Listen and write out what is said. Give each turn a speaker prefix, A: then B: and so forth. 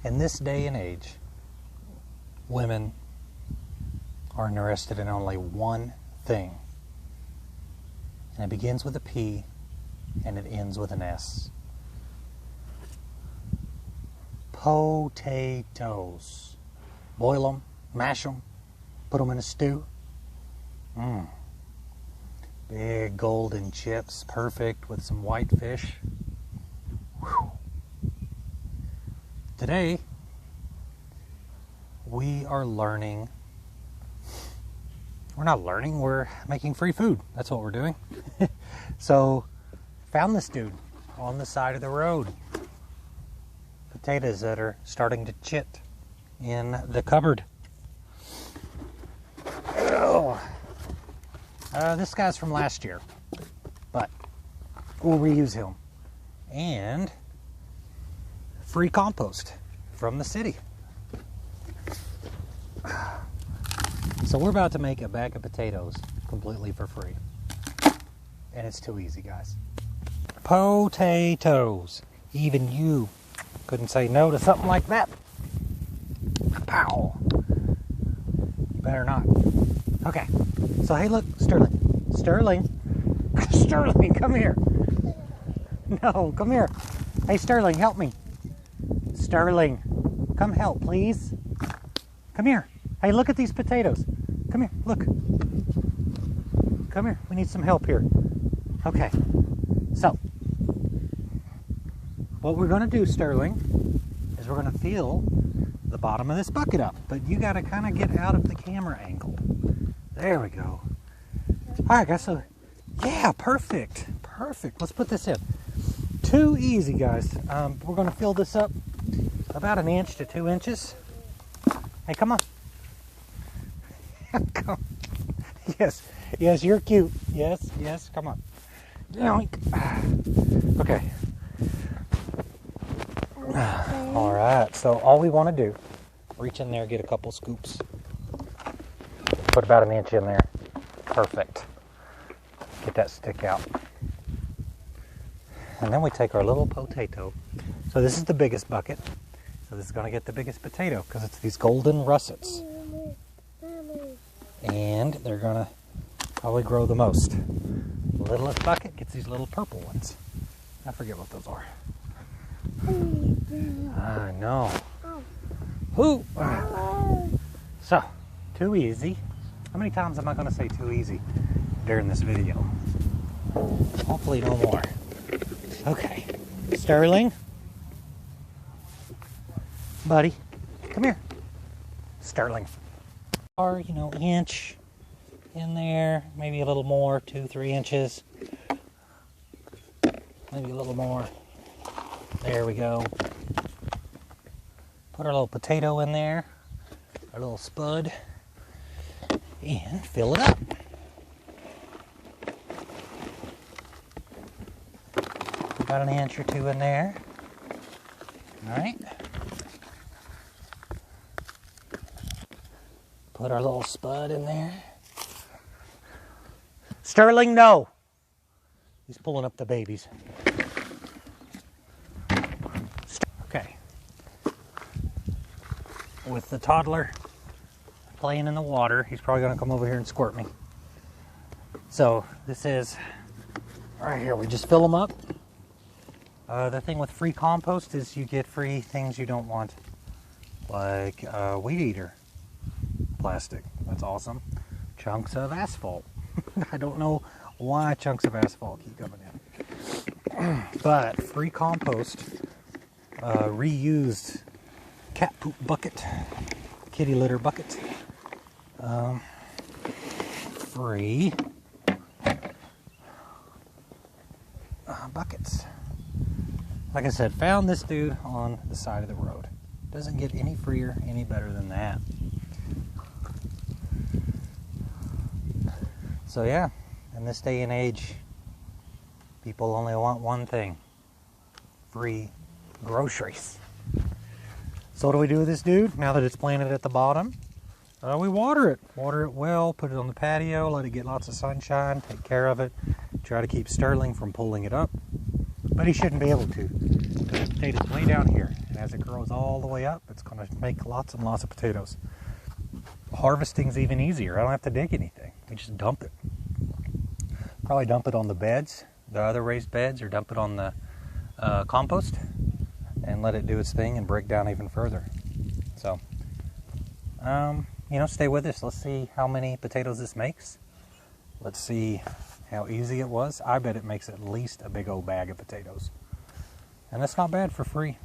A: In this day and age, women are interested in only one thing. And it begins with a P and it ends with an S. Potatoes. Boil them, mash them, put them in a stew. Big golden chips, perfect with some white fish. Whew. Today, we are learning. We're not learning, we're making free food. That's what we're doing. So, found this dude on the side of the road. Potatoes that are starting to chit in the cupboard. Oh. This guy's from last year, but we'll reuse him. And free compost from the city. So we're about to make a bag of potatoes completely for free. And it's too easy, guys. Potatoes. Even you couldn't say no to something like that. Pow. You better not. Okay. So, hey, look, Sterling. Sterling. Sterling, come here. No, come here. Hey, Sterling, help me. Sterling, come help, please. Come here. Hey, look at these potatoes. Come here, look. Come here. We need some help here. Okay. So, what we're going to do, Sterling, is we're going to fill the bottom of this bucket up. But you got to kind of get out of the camera angle. There we go. All right, guys. So, yeah, perfect. Perfect. Let's put this in. Too easy, guys. We're going to fill this up about 1 inch to 2 inches. Hey, come on. Come. Yes. Yes, you're cute. Yes. Yes. Come on. Okay. All right. So all we want to do, reach in there, get a couple scoops. Put about 1 inch in there. Perfect. Get that stick out. And then we take our little potato. So this is the biggest bucket. So this is going to get the biggest potato because it's these golden russets. And they're going to probably grow the most. The littlest bucket gets these little purple ones. I forget what those are. I know. Ooh. So, too easy. How many times am I going to say too easy during this video? Hopefully no more. Okay. Sterling. Buddy. Come here. Sterling. Or, inch in there. Maybe a little more. 2-3 inches. Maybe a little more. There we go. Put our little potato in there. Our little spud. And fill it up. About 1 inch or 2 in there. All right. Put our little spud in there. Sterling, no. He's pulling up the babies. Okay. With the toddler playing in the water, he's probably going to come over here and squirt me. So this is right here. We just fill them up. The thing with free compost is you get free things you don't want, like weed eater plastic. That's awesome. Chunks of asphalt. I don't know why chunks of asphalt keep coming in. But free compost, reused cat poop bucket, kitty litter bucket, free buckets. Like I said, found this dude on the side of the road. Doesn't get any freer, any better than that. So yeah, in this day and age, people only want one thing: free groceries. So what do we do with this dude now that it's planted at the bottom? We water it. Water it well, put it on the patio, let it get lots of sunshine, take care of it. Try to keep Sterling from pulling it up. But he shouldn't be able to. The potato's way down here. And as it grows all the way up, it's going to make lots and lots of potatoes. Harvesting's even easier. I don't have to dig anything. We just dump it. Probably dump it on the beds, the other raised beds, or dump it on the compost and let it do its thing and break down even further. So, stay with us. Let's see how many potatoes this makes. Let's see how easy it was. I bet it makes at least a big old bag of potatoes. And that's not bad for free.